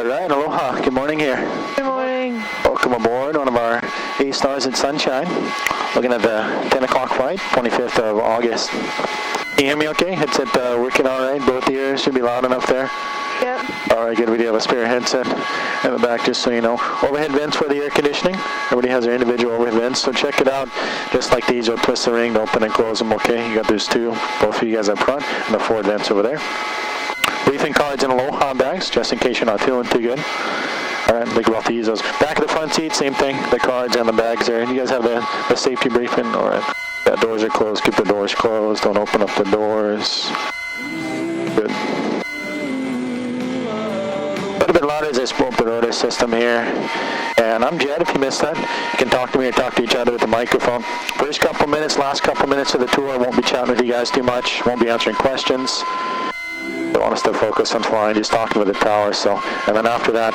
Alright, aloha. Good morning here. Good morning. Welcome aboard one of our 8 stars at sunshine. Looking at the 10 o'clock flight, 25th of August. Can you hear me okay? Headset working alright? Both ears should be loud enough there? Yep. Alright, good. We do have a spare headset in the back, just so you know. Overhead vents for the air conditioning. Everybody has their individual overhead vents, so check it out. Just like these, you'll twist the ring to open and close them, okay? You got those two, both of you guys up front, and the forward vents over there. Briefing cards and aloha bags, just in case you're not feeling too good. Alright, big we'll have to use those. Back of the front seat, same thing. The cards and the bags there. You guys have the safety briefing? Alright. The doors are closed. Keep the doors closed. Don't open up the doors. Good. A little bit louder as I spoke the rotor system here. And I'm Jed, if you missed that. You can talk to me or talk to each other with the microphone. First couple minutes, last couple minutes of the tour, I won't be chatting with you guys too much. Won't be answering questions. Don't want us to focus on flying, just talking with the tower. So, and then after that,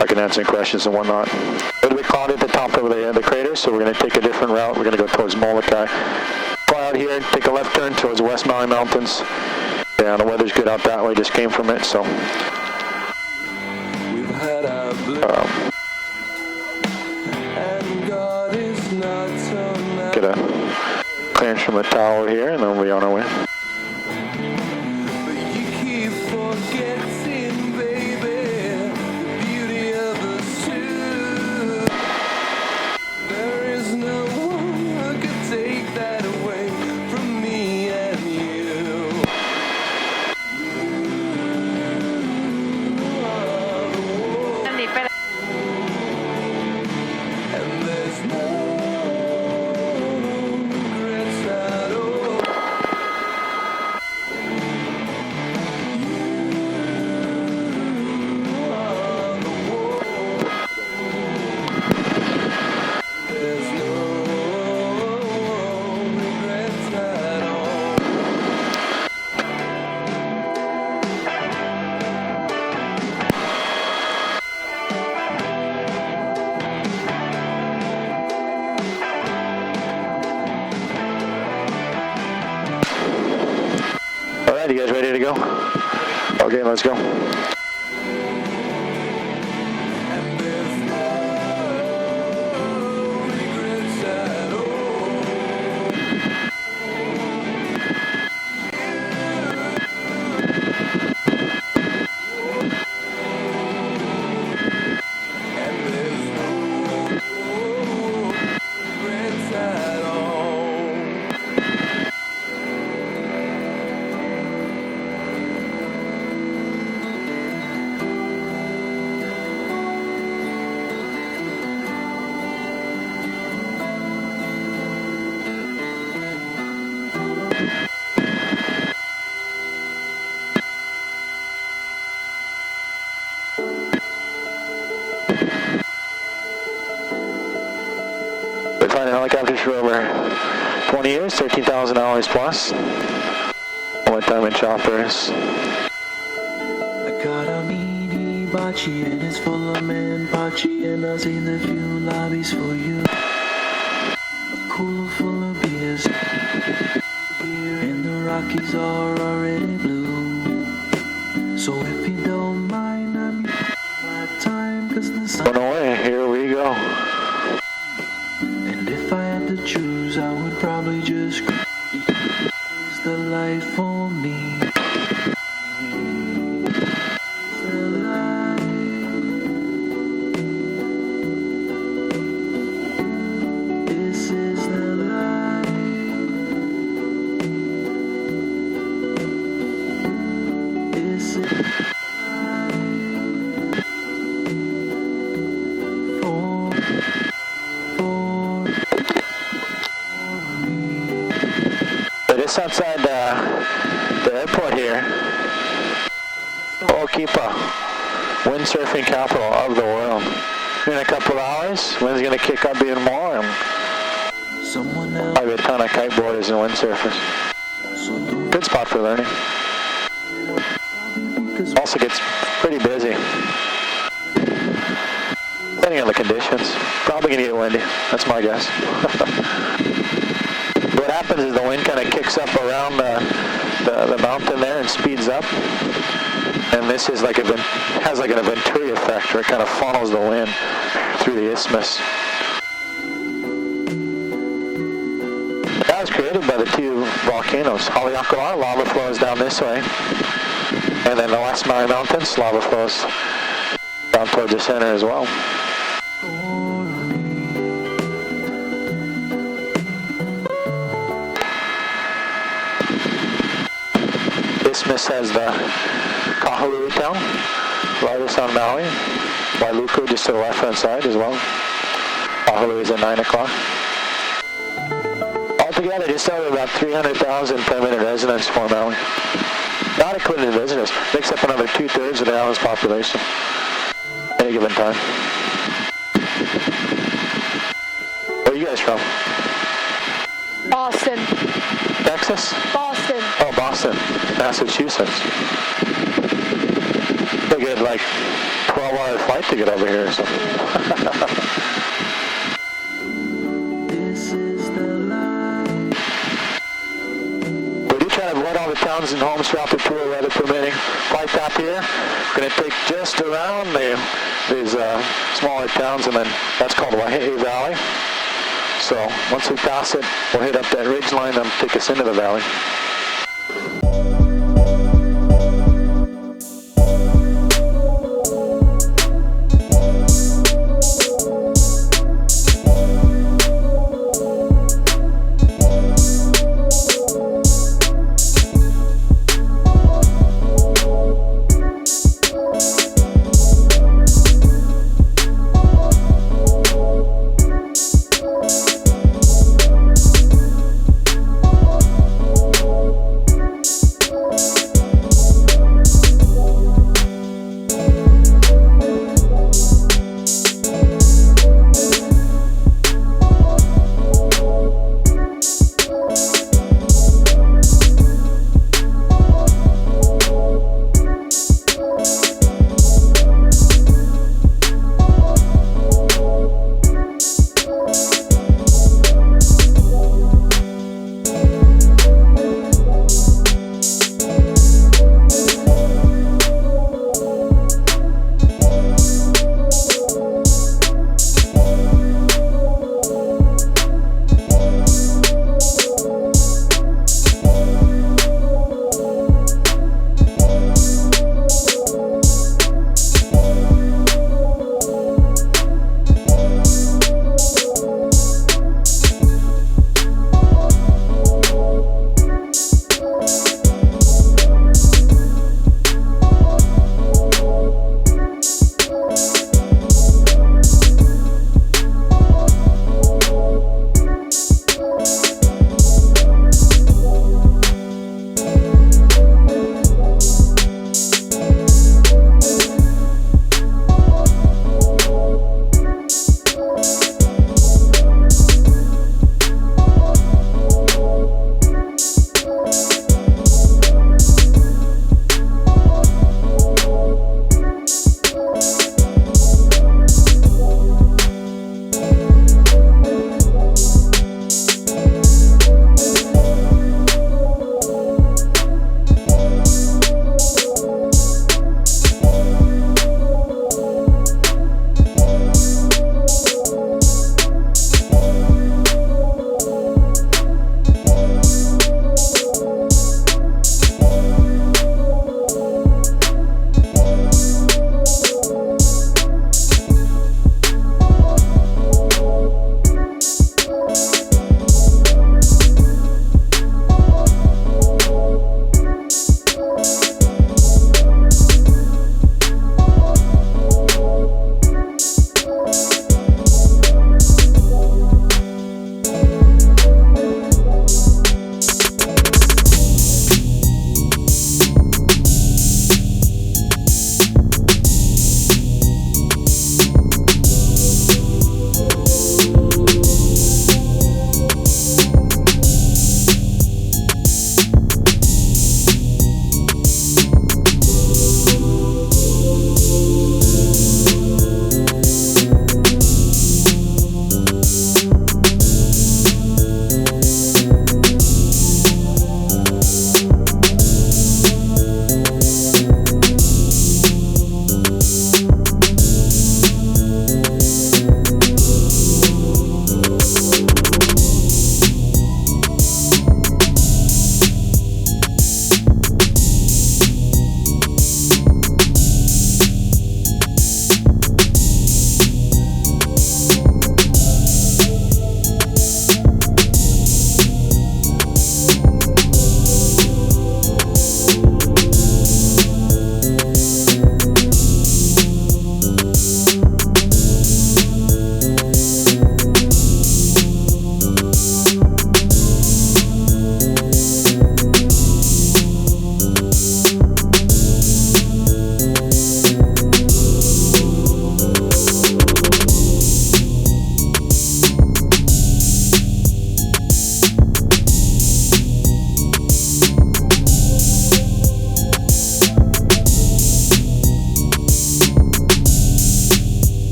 I can answer questions and whatnot. A little bit cloudy at the top of the crater, so we're going to take a different route. We're going to go towards Molokai. Fly out here, take a left turn towards the West Maui Mountains. Yeah, the weather's good out that way, just came from it, so. Get a clearance from the tower here, and then we'll be on our way. You guys ready to go? Okay, let's go. Been flying helicopters for over 20 years, 13,000 hours plus. All my time in choppers. I got a mini bachi and it's full of manpachi, and I see the few lobbies for you. A cooler full of beers, and the Rockies are already blue. So if you don't mind, I'm my time, cause the sun. Going away, here we go. And if I had to choose, I would probably just is the light for me. The light. This is the light. This is the light. Just outside the airport here, Kalaupapa, windsurfing capital of the world. In a couple of hours, wind's going to kick up even more, and I'll be a ton of kiteboarders and windsurfers. Good spot for learning. Also gets pretty busy, depending on the conditions. Probably going to get windy, that's my guess. What happens is the wind kind of kicks up around the the mountain there and speeds up. And this is like has like a Venturi effect where it kind of funnels the wind through the isthmus. That was created by the two volcanoes. Haleakala, lava flows down this way. And then the West Maui Mountains, lava flows down towards the center as well. Isthmus has the Kahului town, largest on Maui. Wailuku just to the left-hand side as well. Kahului is at 9 o'clock. Altogether, just over about 300,000 permanent residents for Maui. Not including the visitors. Makes up another 2/3 of the island's population at any given time. Where are you guys from? Boston. Texas? Boston. Oh, Boston. Massachusetts. They get like 12-hour flight to get over here or something. We do try to avoid all the towns and homes throughout the tour, weather permitting. Flight top here. We're going to take just around these smaller towns, and then that's called Waihehe Valley. So once we pass it, we'll hit up that ridge line and take us into the valley.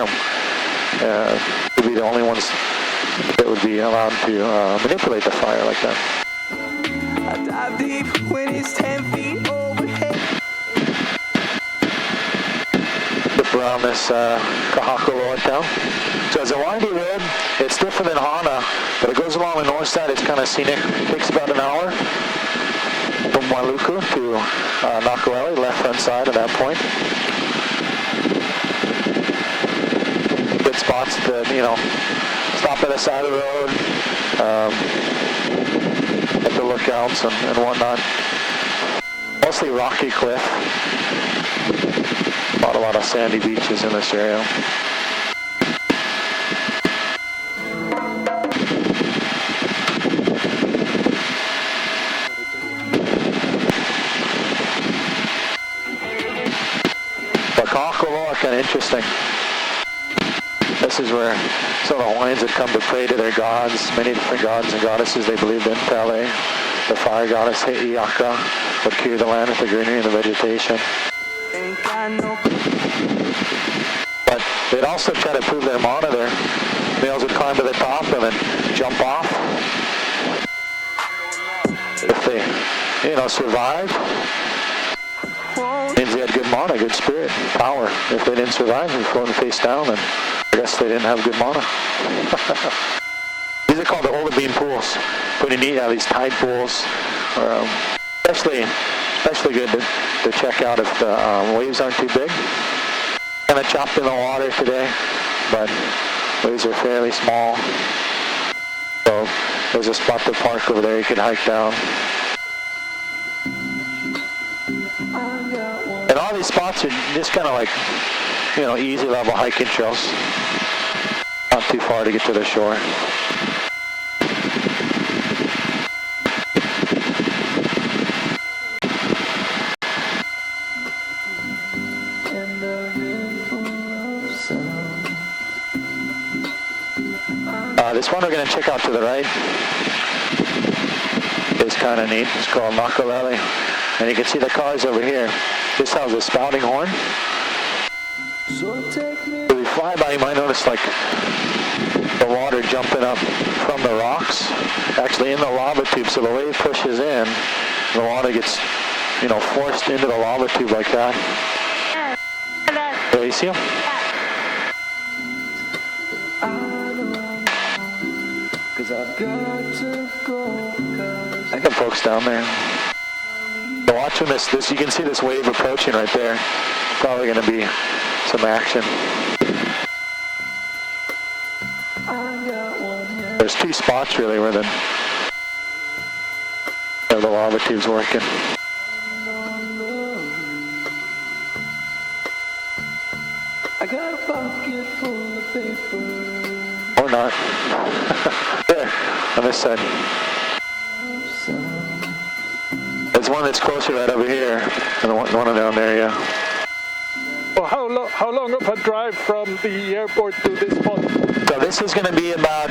them. They'd be the only ones that would be allowed to manipulate the fire like that. I dive deep when it's 10 feet overhead. Up around this Kahakaloa town. So it's a windy road. It's different than Hana, but it goes along the north side. It's kind of scenic. It takes about an hour from Wailuku to Nakaweli, left front side at that point. Good spots to, stop at the side of the road, at the lookouts and whatnot. Mostly rocky cliff. A lot of sandy beaches in this area. But Kahakaloa, kind of interesting. This is where some of the Hawaiians had come to pray to their gods, many different gods and goddesses they believed in. Pele, the fire goddess, Heiaka, would cure the land with the greenery and the vegetation. But they'd also try to prove their mana. Their males would climb to the top and then jump off. If they, survived, means they had good mana, good spirit, power. If they didn't survive, they floated face down, and I guess they didn't have good mana. These are called the Olivine pools. Pretty neat, these tide pools. Especially good to check out if the waves aren't too big. Kind of chopped in the water today, but waves are fairly small. So there's a spot to park over there you could hike down. And all these spots are just kind of like, easy level hiking trails. Not too far to get to the shore. This one we're going to check out to the right is kind of neat. It's called Nakalele. And you can see the cars over here. This has a spouting horn. If you fly by, you might notice like the water jumping up from the rocks, actually in the lava tube. So the wave pushes in, the water gets, forced into the lava tube like that. There, you see them? I got folks down there. So watching this, you can see this wave approaching right there. Probably going to be some action. There's two spots really where the lava tube's working. I got a pocket full of paper. Or not. There, on this side. There's one that's closer right over here, and the one down there, yeah. Well, how long of a drive from the airport to this spot? So this is going to be about,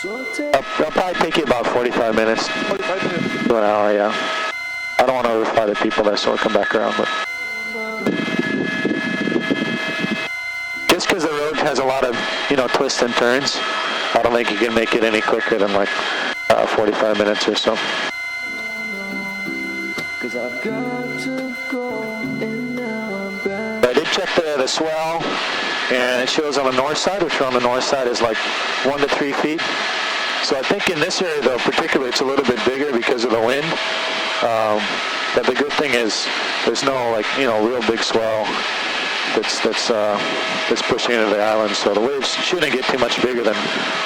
it'll probably take you about 45 minutes. 45 minutes. To an hour, yeah. I don't want to notify the people there, so we'll come back around, but. Just because the road has a lot of, twists and turns, I don't think you can make it any quicker than like 45 minutes or so. I did check the swell, and it shows on the north side, which on the north side is like 1 to 3 feet. So I think in this area, though, particularly, it's a little bit bigger because of the wind. But the good thing is there's no real big swell that's pushing into the island, so the waves shouldn't get too much bigger than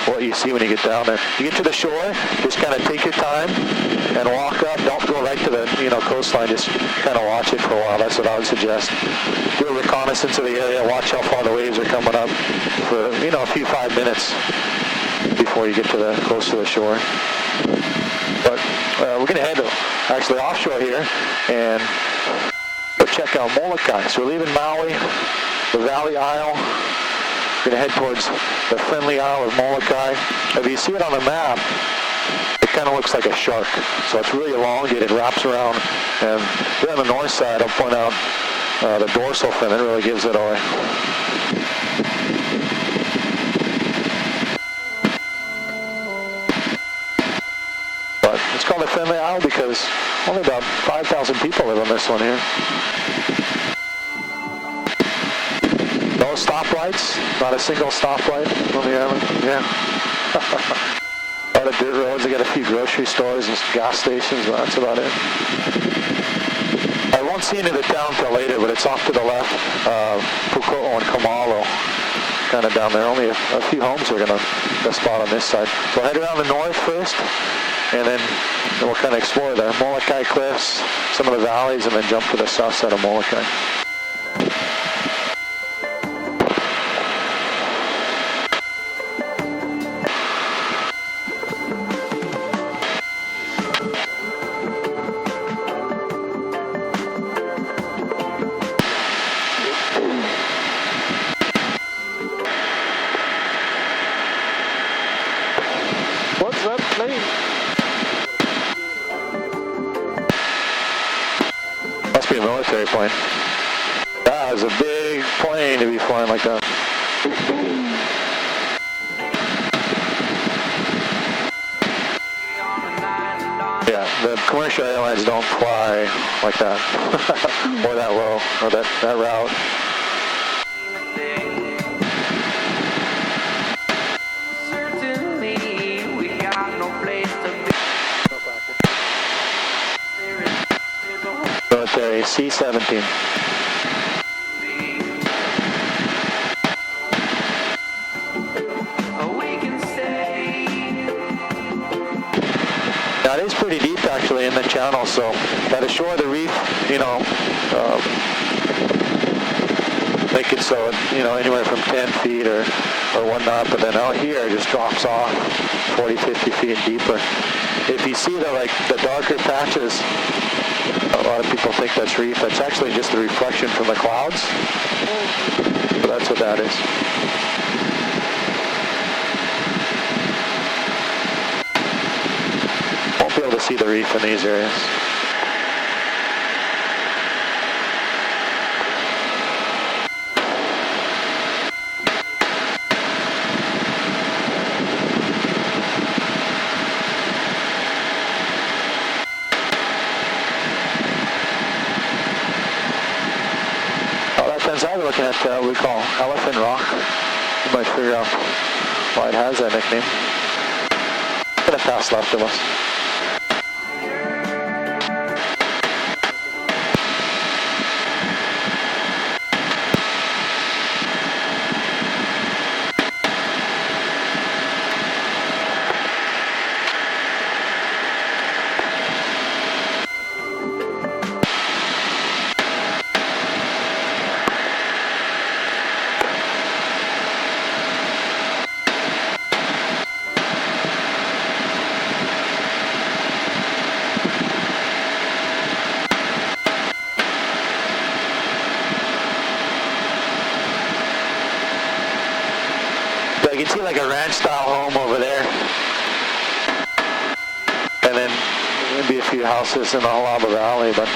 what you see when you get down there. You get to the shore, just kind of take your time and walk up. Don't go right to the coastline. Just kind of watch it for a while. That's what I would suggest. Do a reconnaissance of the area. Watch how far the waves are coming up for a few 5 minutes before you get close to the shore. But we're going to head actually offshore here and go check out Molokai. So we're leaving Maui, the Valley Isle. We're going to head towards the friendly Isle of Molokai. If you see it on the map, it kind of looks like a shark. So it's really elongated, wraps around. And here on the north side, I'll point out, the dorsal fin that really gives it away. But it's called a friendly isle because only about 5,000 people live on this one here. No stoplights, not a single stoplight on the island. Yeah. A lot of dirt roads. They got a few grocery stores and gas stations, but that's about it. I won't see into the town till later, but it's off to the left, Puko'o and Kamalo, kind of down there. Only a few homes are going to spot on this side. We'll head around the north first, and then we'll kind of explore the Molokai cliffs, some of the valleys, and then jump to the south side of Molokai. What's that plane? Must be a military plane. That is a big plane to be flying like that. Yeah, the commercial airlines don't fly like that, or that low, or that route. Military C-17. Now it is pretty deep actually in the channel, so that ashore the reef, you know, make it so, you know, anywhere from 10 feet or whatnot, but then out here it just drops off 40, 50 feet deeper. If you see the darker patches, a lot of people think that's reef. That's actually just the reflection from the clouds. So that's what that is. Won't be able to see the reef in these areas. We're looking at what we call Elephant Rock. You might figure out why it has that nickname. It's going to pass left of us. You can see like a ranch-style home over there, and then maybe a few houses in the Kalaupapa Valley, but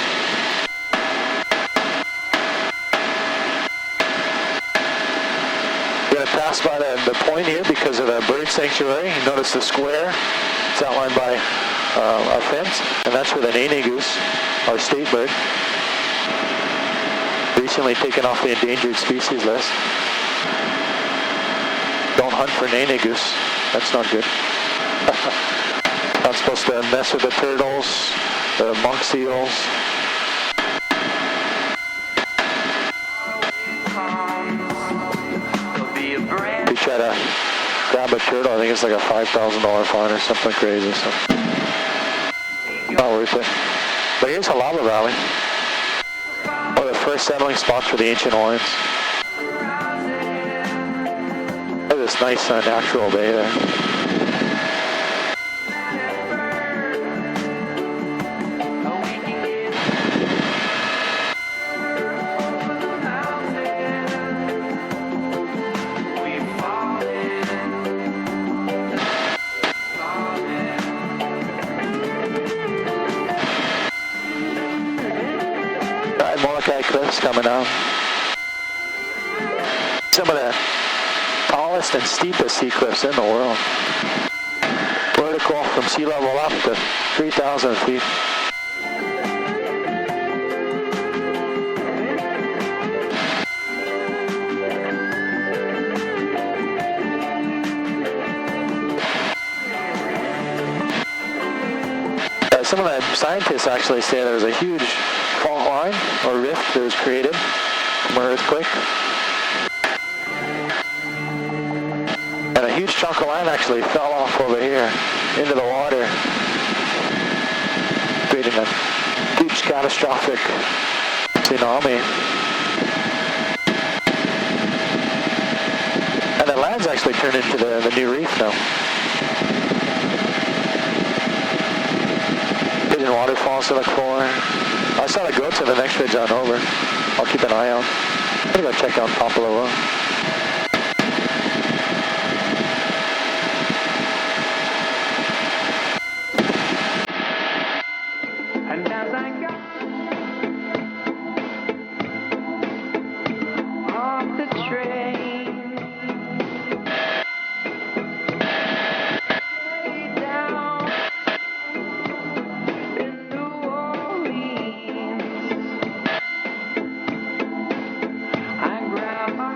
you're going to pass by the point here because of the bird sanctuary. You notice the square. It's outlined by a fence, and that's where the nene goose, our state bird, recently taken off the endangered species list. Don't hunt for nene goose. That's not good. Not supposed to mess with the turtles, the monk seals. If you try to grab a turtle, I think it's like a $5,000 fine or something crazy. So not worth it. But here's Kalaupapa Valley. One of the first settling spots for the ancient Hawaiians. This nice natural bay there. Molokai cliffs, coming out. Some of the tallest and steepest sea cliffs in the world. Vertical from sea level up to 3,000 feet. Some of the scientists actually say there's a huge fault line or rift that was created from an earthquake. And a huge chunk of land actually fell off over here into the water, creating a huge catastrophic tsunami. And the land's actually turned into the new reef now. Hidden waterfalls to look for. I saw the goats in the next ridge on over. I'll keep an eye out. I'm gonna go check out Pailolo. And as I got off the train, way down in New Orleans, I grabbed my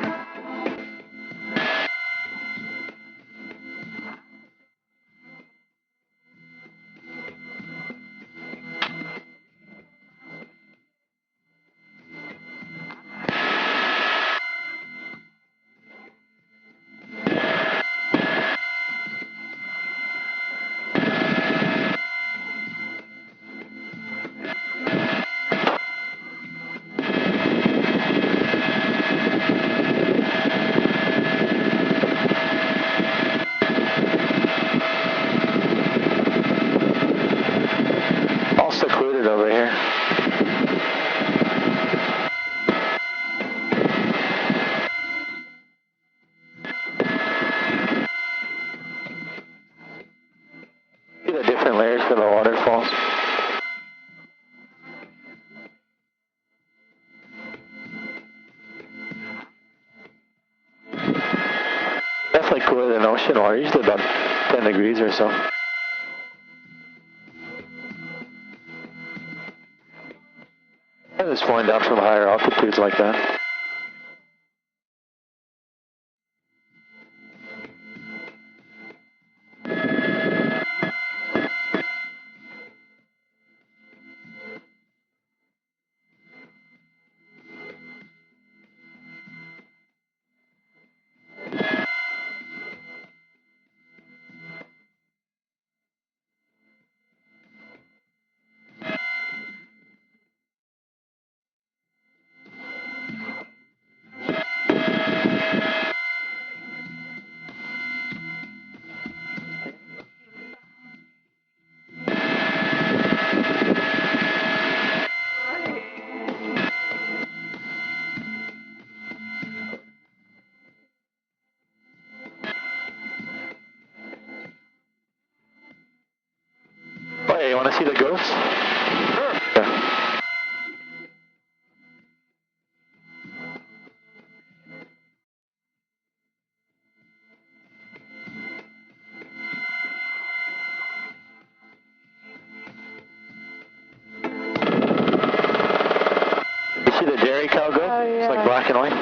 All secluded over here. See the different layers for the waterfalls. Definitely cooler than ocean water, usually about 10 degrees or so. It's falling down from higher altitudes like that. Oh yeah, you want to see the goats? Sure. Yeah. You see the dairy cow goat? Oh, yeah. It's like black and white.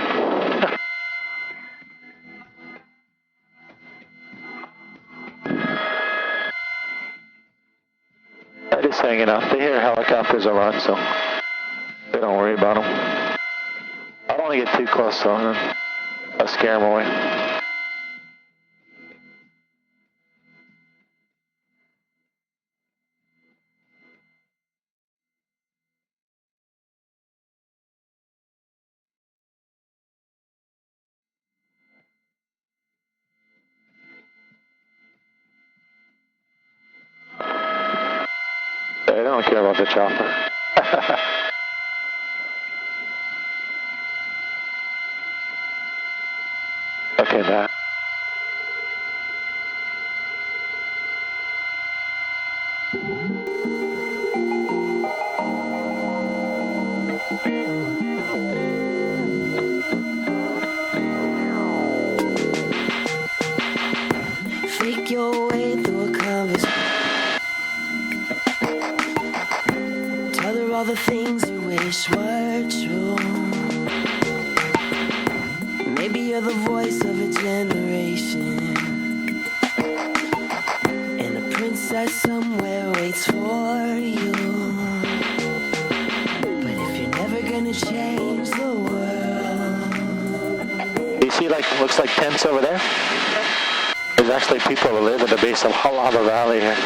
They're just hanging out. They hear helicopters a lot, so they don't worry about them. I don't want to get too close, though. I'll scare them away. They don't care about the chopper. Okay, Matt. you're the voice of a generation, and a princess somewhere waits for you. But if you're never gonna change the world. You see, like, looks like tents over there? There's actually people who live at the base of Kalaupapa Valley here.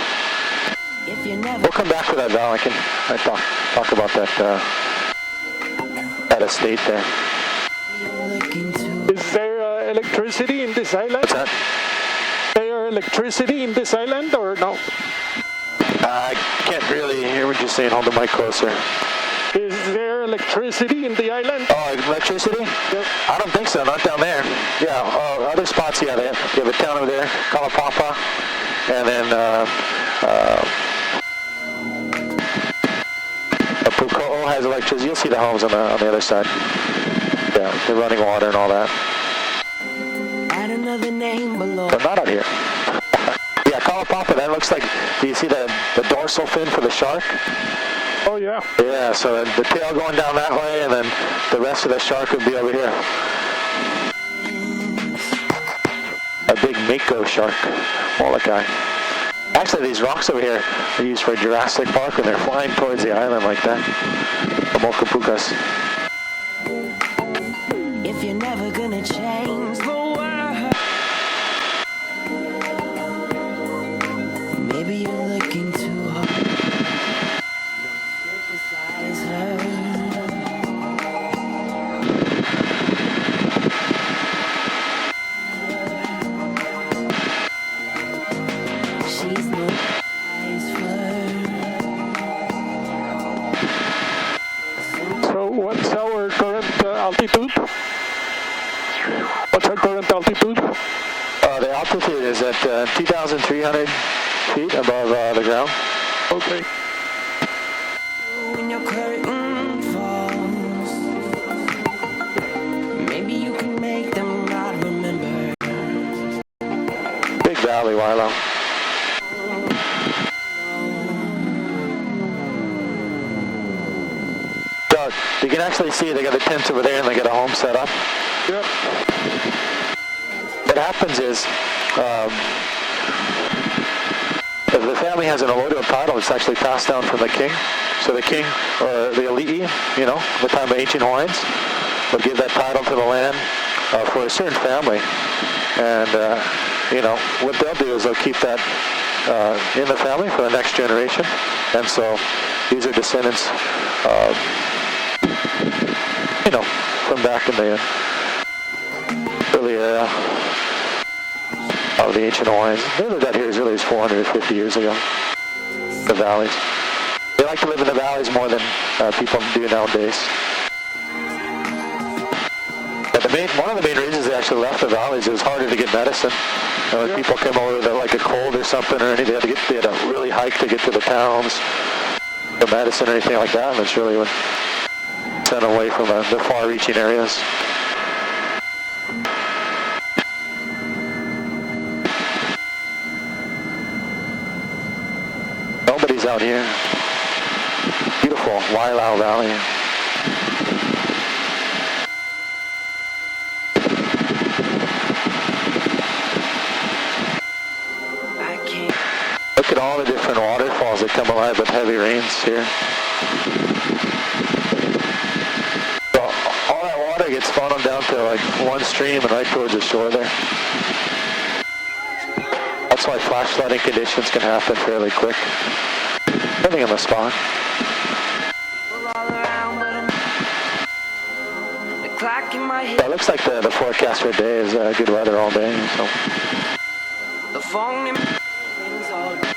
We'll come back to that valley. I talk about that estate there. Is there electricity in this island? What's that? Is there electricity in this island or no? I can't really hear what you're saying. Hold the mic closer. Is there electricity in the island? Oh, electricity? Yep. I don't think so. Not down there. Yeah. Other spots, yeah. They have a town over there, Kalaupapa, and then Puko'o has electricity. You'll see the homes on the other side. Yeah, the running water and all that. Add another name below. But not out here. Yeah, Kalaupapa, that looks like, do you see the dorsal fin for the shark? Oh, yeah. Yeah, so the tail going down that way, and then the rest of the shark would be over here. A big mako shark, Molokai. Actually, these rocks over here are used for Jurassic Park when they're flying towards the island like that. The Mokapukas. If you're never gonna change the world, maybe you're looking too hard. Criticize her. She's no eyes So what's our current altitude? What's our current altitude? The altitude is at 2,300 feet above the ground. Okay. when your curtain falls. Maybe you can make them not remember. Big valley, Wilo. So you can actually see they got the tents over there and they got a home set up. Yep. What happens is, if the family has an allodial title, it's actually passed down from the king. So the king, or the elite, you know, the time of ancient Hawaiians, will give that title to the land for a certain family. And, you know, what they'll do is they'll keep that in the family for the next generation. And so these are descendants, you know, from back in the early era of the ancient Hawaiians. They lived out here as early as 450 years ago, the valleys. They like to live in the valleys more than people do nowadays. But one of the main reasons they actually left the valleys is it was harder to get medicine. When people came over with like a cold or something or anything, they had to really hike to get to the towns, the medicine or anything like that, and it's really what sent them away from the far-reaching areas. Nobody's out here. Beautiful Wailau Valley. I can't. Look at all the different waterfalls that come alive with heavy rains here. So all that water gets funneled down to like one stream and right towards the shore there. That's why flash flooding conditions can happen fairly quick. Depending on the spot. All around, but the clock in my head. It looks like the forecast for today is good weather all day. So. The phone in rings all day.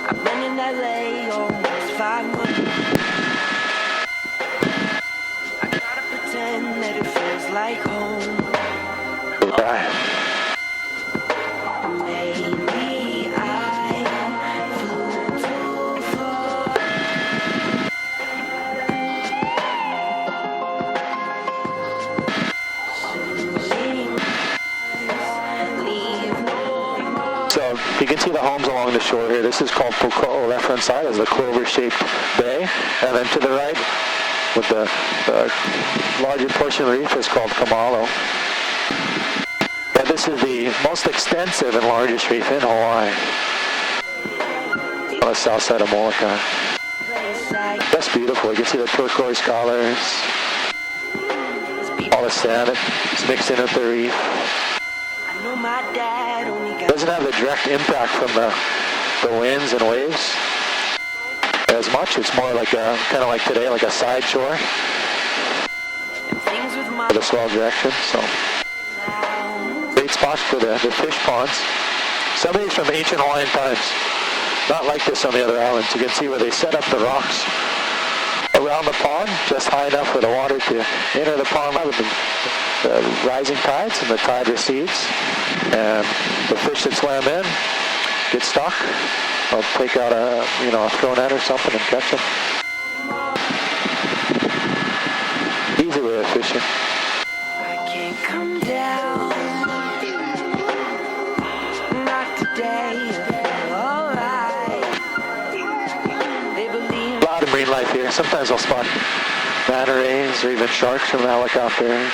I've been in LA almost 5 months. I gotta pretend that it feels like home. Right. Maybe I flew too far. Leave no more. So you can see the homes along the shore here. This is called Puko'o. Left hand side is the clover-shaped bay, and then to the right with the larger portion of the reef is called Pailolo. Yeah, this is the most extensive and largest reef in Hawaii, on the south side of Molokai. That's beautiful. You can see the turquoise colors, all the sand that's mixed in with the reef. It doesn't have the direct impact from the winds and waves as much. It's more like a, kind of like today, like a side shore with a swell direction. So great spots for the fish ponds. Some of these from ancient Hawaiian times. Not like this on the other islands. You can see where they set up the rocks around the pond, just high enough for the water to enter the pond with the rising tides, and the tide recedes, and the fish that swam in get stuck. I'll take out a throw net or something and catch them. Easy way of fishing. I can't come down. Not today. A lot of marine life here. Sometimes I'll spot manta rays or even sharks from the helicopter.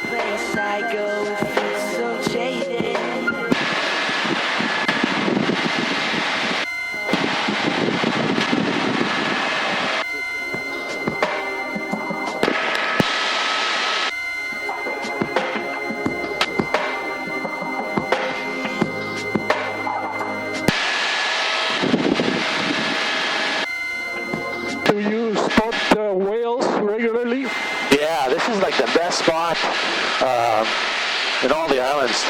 Place I go feels so jaded. Do you spot whales regularly? Yeah, this is like the best spot in all the islands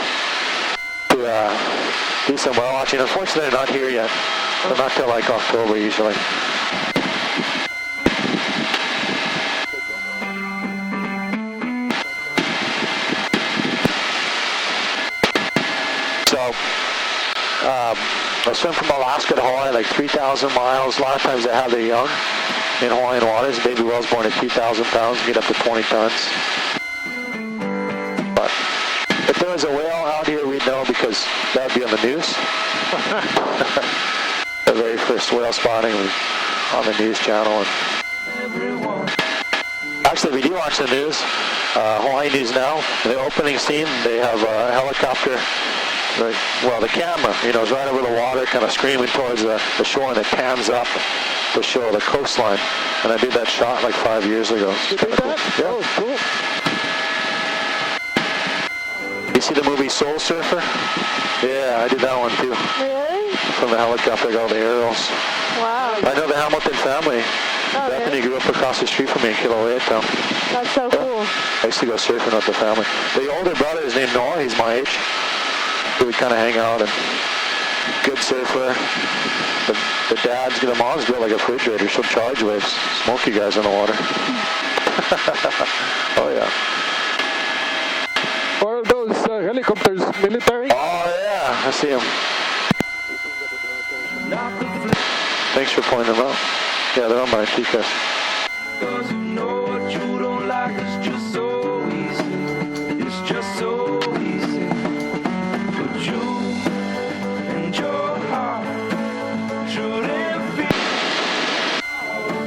to do some whale watching. Unfortunately, they're not here yet. They're not till like October usually. So, I swim from Alaska to Hawaii, like 3,000 miles. A lot of times they have their young in Hawaiian waters. Baby whales born at 2,000 pounds, get up to 20 tons. But if there was a whale out here, we'd know because that would be on the news. The very first whale spotting was on the news channel. Actually, we do watch the news. Hawaii News Now, the opening scene, they have a helicopter. The camera, is right over the water, kind of screaming towards the shore, and it pans up to show the coastline. And I did that shot like 5 years ago. You did that? Cool. Yeah. Oh, cool. You see the movie Soul Surfer? Yeah, I did that one too. Really? From the helicopter, got all the aerials. Wow. I know the Hamilton family. Oh, Bethany really? grew up across the street from me in Kilauea town. That's so cool. I used to go surfing with the family. The older brother is named Noah. He's my age. So we kind of hang out, and good surfer. The dads, the moms built like a refrigerator. She'll charge waves, smoke you guys in the water. Oh yeah. Are those helicopters military? Oh yeah, I see them. Thanks for pointing them out. Yeah, they're on my TCAS. Cause you know what you don't like is just so easy. It's just so easy. But you and your heart shouldn't be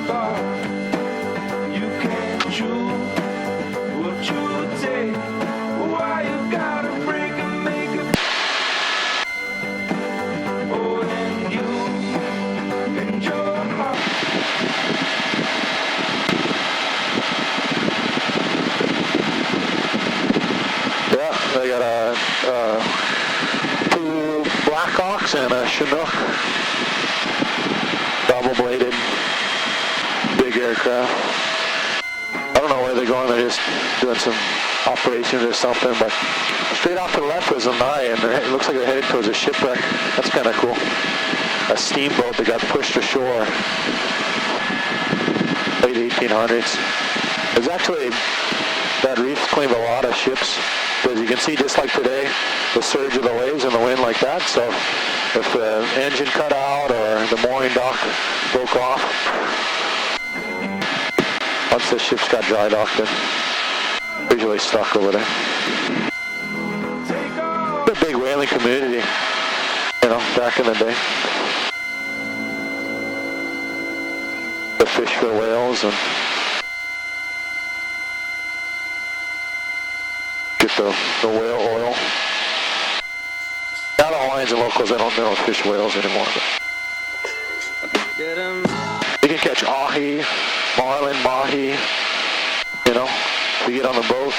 apart. You can't choose what you take. Why you gotta break and make it? Oh, and you and your heart. Yeah, they got two Blackhawks and a Chinook, double-bladed, big aircraft. I don't know where they're going. They're just doing some operations or something. But straight off to the left was an eye, and it looks like they're headed towards a shipwreck. That's kind of cool. A steamboat that got pushed ashore late 1800s. There's actually, that reef claimed a lot of ships. As you can see, just like today, the surge of the waves and the wind like that. So if the engine cut out or the mooring dock broke off, once the ships got dry docked, they're usually stuck over there. It's a big whaling community, back in the day. They fish for whales and the whale oil. Now the Hawaiians and locals, they don't fish whales anymore. But you can catch ahi, marlin, mahi, you know, if you get on the boat.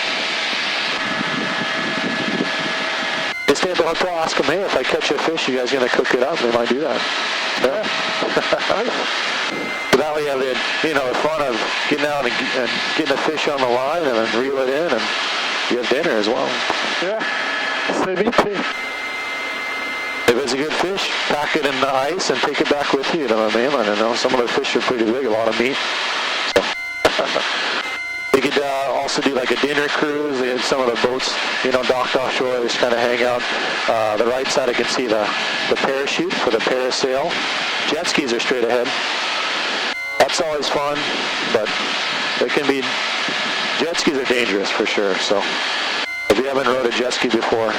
You stay at the hotel, ask them, hey, if I catch a fish, you guys going to cook it up? They might do that. Yeah. But that way you have the fun of getting out and getting the fish on the line and then reel it in, and you have dinner as well. Yeah, so me too. If it's a good fish, pack it in the ice and take it back with you to the mainland. Some of the fish are pretty big, a lot of meat. So. You could also do like a dinner cruise. They had some of the boats, docked offshore. They just kind of hang out. The right side, I can see the parachute for the parasail. Jet skis are straight ahead. That's always fun, but they can be. Jet skis are dangerous for sure. So if you haven't rode a jet ski before.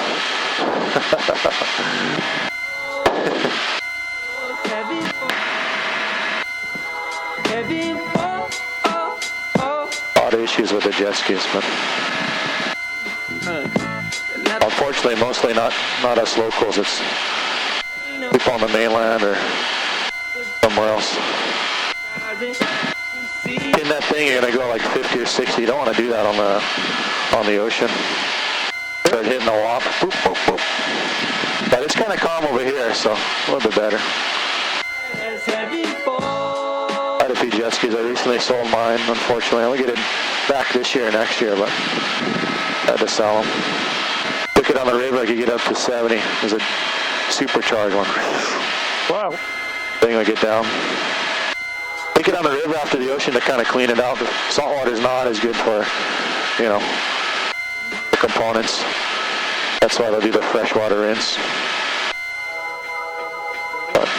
A lot of issues with the jet skis, but unfortunately, mostly not us locals. It's people on the mainland or somewhere else. In that thing, you're gonna go like 50 or 60. You don't want to do that on the ocean. Start hitting the wop, boop, boop, boop. But it's kind of calm over here, so a little bit better. I had a few jet skis. I recently sold mine, unfortunately. I'll get it back this year or next year, but I had to sell them. Took it on the river, I could get up to 70. It was a supercharged one. Wow. Thing I get down. Take it on the river after the ocean to kind of clean it out. The salt water is not as good for, the components. That's why they'll do the freshwater rinse. But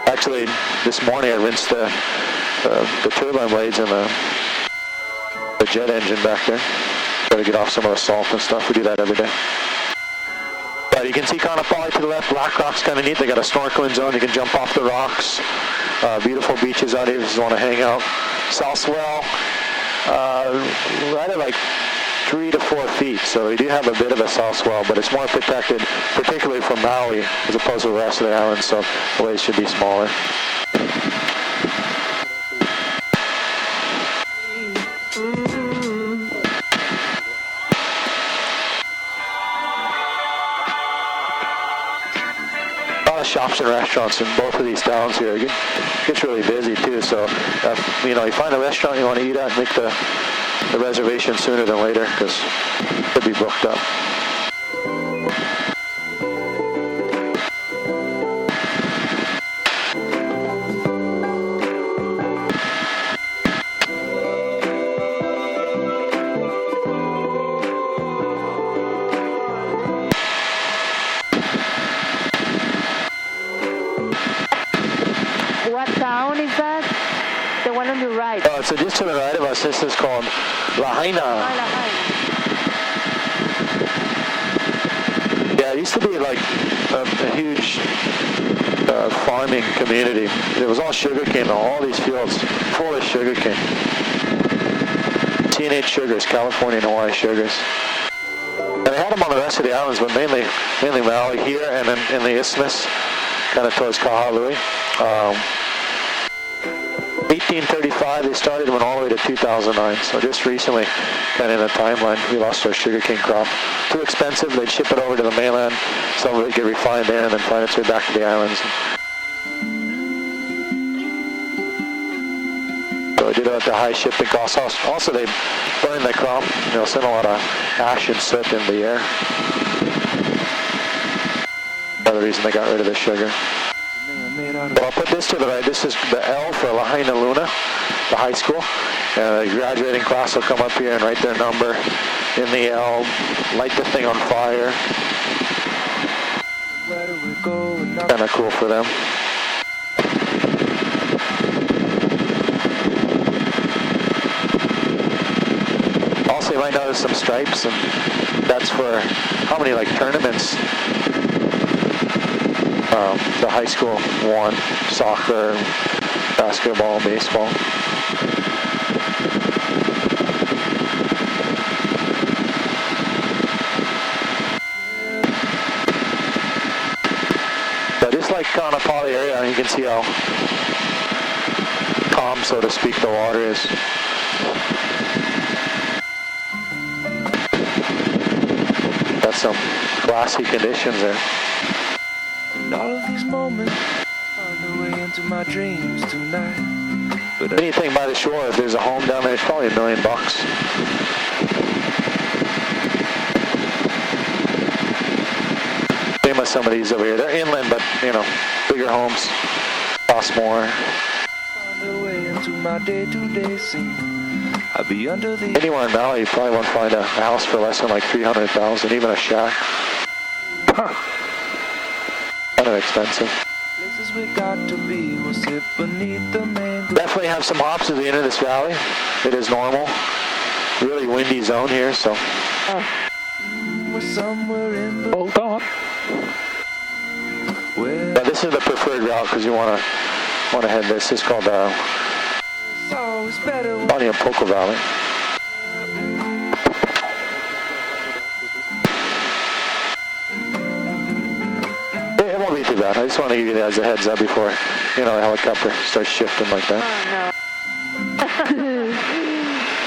actually, this morning I rinsed the turbine blades and the jet engine back there. Try to get off some of the salt and stuff. We do that every day. But you can see Kalaupapa to the left. Black Rock's kind of neat. They got a snorkeling zone. You can jump off the rocks. Beautiful beaches out here if you want to hang out. South swell, right at like 3 to 4 feet. So we do have a bit of a south swell, but it's more protected, particularly from Maui, as opposed to the rest of the island. So the waves should be smaller. Shops and restaurants in both of these towns here. It gets really busy too, so you find a restaurant you want to eat at, make the reservation sooner than later because it could be booked up. So just to the right of us, this is called Lahaina. Yeah, it used to be like a huge farming community. It was all sugarcane, all these fields full of sugarcane. Teenage sugars, California and Hawaii sugars. And they had them on the rest of the islands, but mainly Maui here and then in the isthmus, kind of towards Kahului. 1835 they started, went all the way to 2009. So just recently, kind of in the timeline, we lost our sugarcane crop. Too expensive. They'd ship it over to the mainland. Some of it get refined there and then find its way back to the islands. So they did it at the high shipping costs. Also, they burned the crop. Sent a lot of ash and soot in the air. Another reason they got rid of the sugar. Well, I'll put this to the right. This is the L for Lahaina Luna, the high school. The graduating class will come up here and write their number in the L, light the thing on fire. Kind of cool for them. Also, you might notice some stripes, and that's for how many tournaments the high school won: soccer, basketball, baseball. Kalaupapa area, and you can see how calm, so to speak, the water is. Got some glassy conditions there. And all of these moments find their way into my dreams tonight. But Anything by the shore, if there's a home down there, it's probably $1 million. Same with some of these over here. They're inland, but you know, bigger homes, cost more. find their way into my day-to-day scene. I'd be under the Anywhere in Maui, you probably won't find a house for less than like $300,000, even a shack. Kind of expensive. places we got to be. We'll sit beneath the mango. Definitely have some hops as we enter this valley. It is normal. Really windy zone here, so. We're somewhere in the Hold on. where But this is the preferred route because you want to head this. It's called it's always better when Maui and Molokai Valley. It won't be too bad. I just want to give you guys a heads up before, you know, a helicopter starts shifting like that. Oh, no.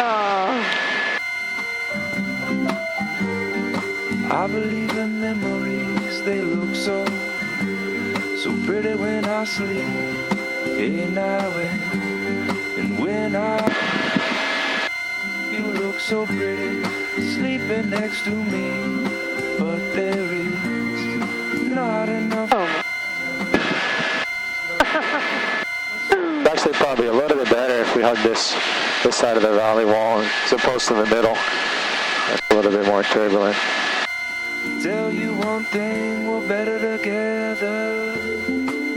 Oh. I believe in memories. They look so pretty when I sleep. Hey, now and when you look so pretty sleeping next to me, but there is not enough. It's actually probably a little bit better if we hug this side of the valley wall as opposed to the middle. That's a little bit more turbulent. Tell you one thing, we're better together.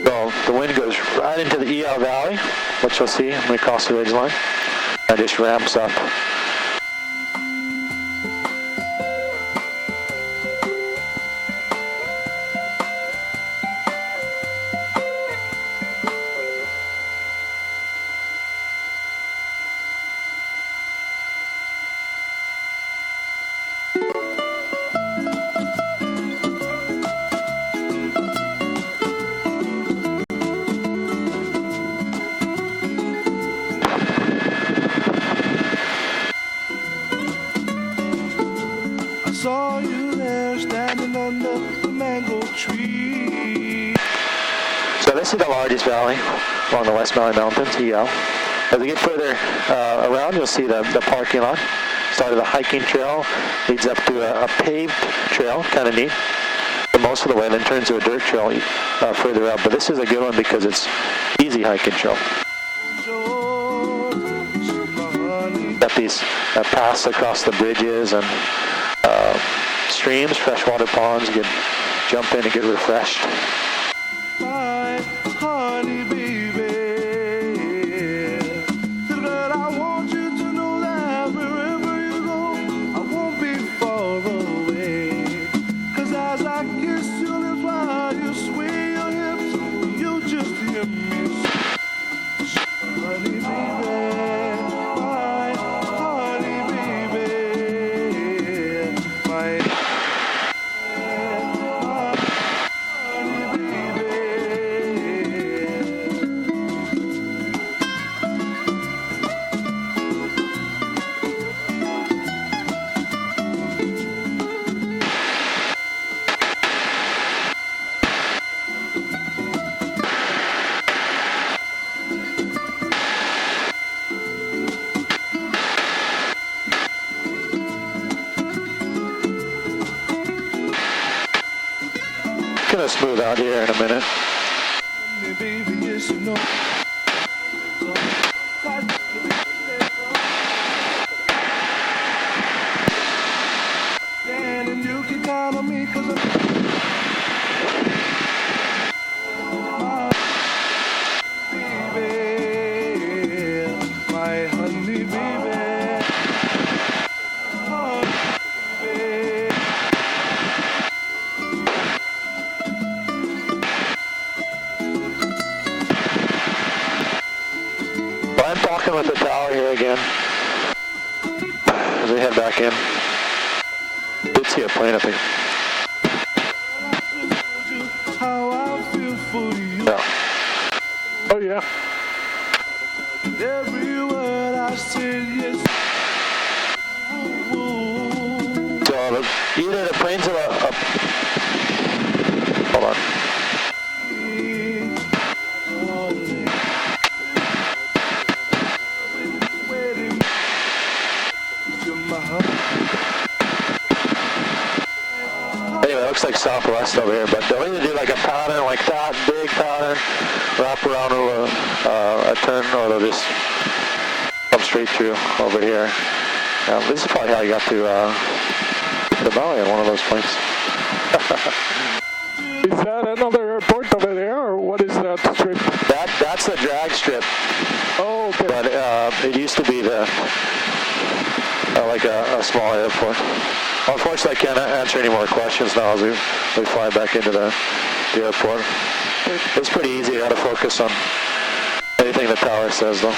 So the wind goes right into the EL Valley, which you'll see when we cross the ridgeline. It just ramps up. Saw you there standing under the mango tree. So this is the largest valley along the West Maui Mountains, EL. As we get further around, you'll see the parking lot. Started a hiking trail, leads up to a paved trail, kind of neat, for most of the way, then turns to a dirt trail further up. But this is a good one because it's easy hiking trail. Got these paths across the bridges and streams, freshwater ponds. You can jump in and get refreshed. My honey baby, girl, I want you to know that wherever you go, I won't be far away. 'Cause as I kiss your lips while you sway your hips, you just hear me say, honey baby, my honey baby, my Gonna smooth out here in a minute. baby, yes, you know. And you can count on me 'cause my baby, my honey baby. I'm talking with the tower here again as we head back in. Did see a plane up here. How I feel for you. yeah. Every word I said, yes. So either the planes are up. Hold on. Anyway, it looks like southwest over here, but they'll either do like a pattern like that, big pattern, wrap around a turn, or they'll just come straight through over here. This is probably how you got to Maui on one of those planes. Is that another airport over there, or what is that strip? That's the drag strip. Oh, okay. But it used to be like a small airport. Unfortunately, I can't answer any more questions now as we fly back into the airport. It's pretty easy. You got to focus on anything the tower says, though.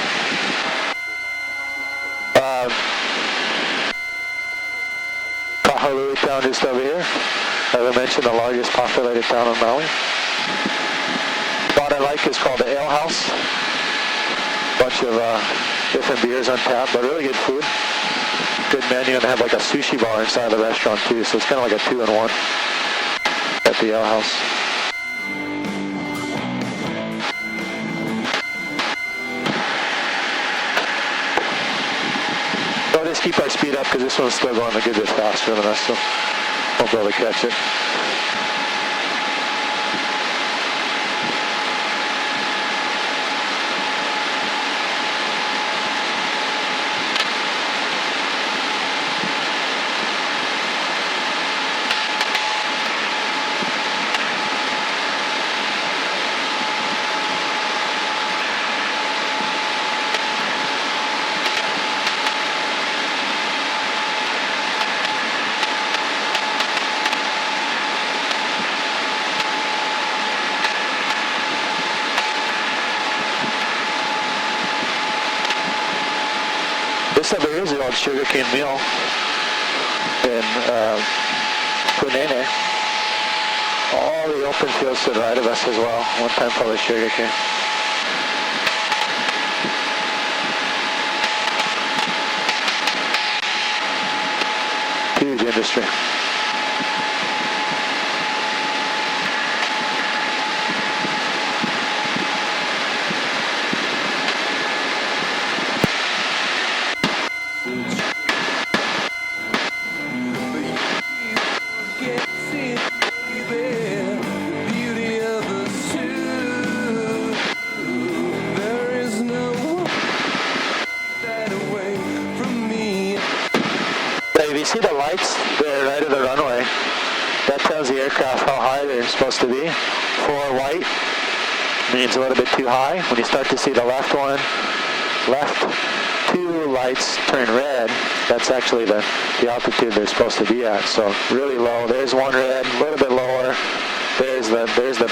Pailolo town just over here. As I mentioned, the largest populated town on Maui. What I like is called the Ale House. Bunch of different beers on tap, but really good food. Good menu, and they have like a sushi bar inside the restaurant too, so it's kind of like a 2-in-1 at the Ale House. I'll just keep our speed up because this one's still going a good bit faster than the rest, so won't be able to catch it. This over here is the old sugarcane mill in Punene. All the open fields to the right of us as well, one time full of sugarcane. Huge industry. See the lights there right at the runway? That tells the aircraft how high they're supposed to be. 4 white means a little bit too high. When you start to see the left 2 lights turn red, that's actually the altitude they're supposed to be at. So really low. There's 1 red, a little bit lower. There's the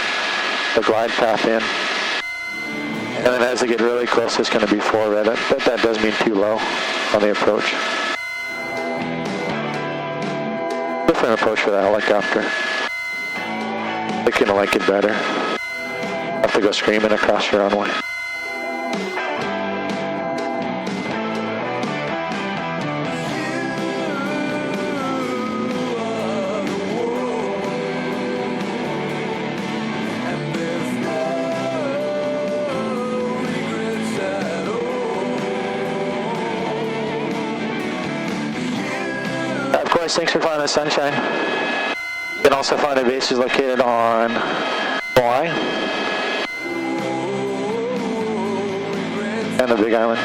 glide path in. And then as they get really close, it's going to be 4 red. That does mean too low on the approach. Different approach for the helicopter. They're gonna like it better. Have to go screaming across your runway. Thanks for finding the sunshine. You can also find a base is located on Hawaii and the Big Island.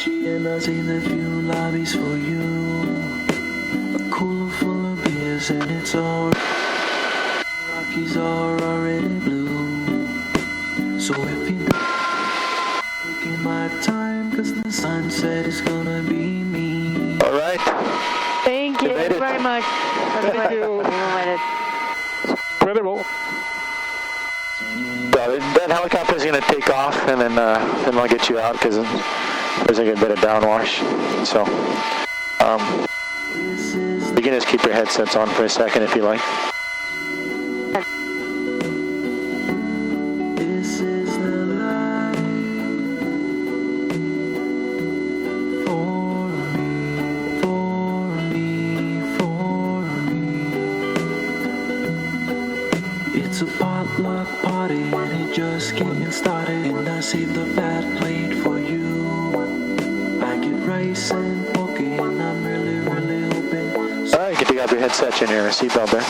and I seen a few lobbies for you. A cooler full of beers and it's all Rockies are already blue. So if you taking my time, cause the sunset is gonna be me. All right. Thank you very much. Thank you. Incredible. That helicopter is going to take off, and then I'll get you out because there's like a bit of downwash. So you can just keep your headsets on for a second if you like. This is the life for me, for me, for me. It's a potluck party and it just getting started. And I saved the fat plate for you. I get rice and poke and I'm really, really hoping. All right, you can take off your headset and your seatbelt there.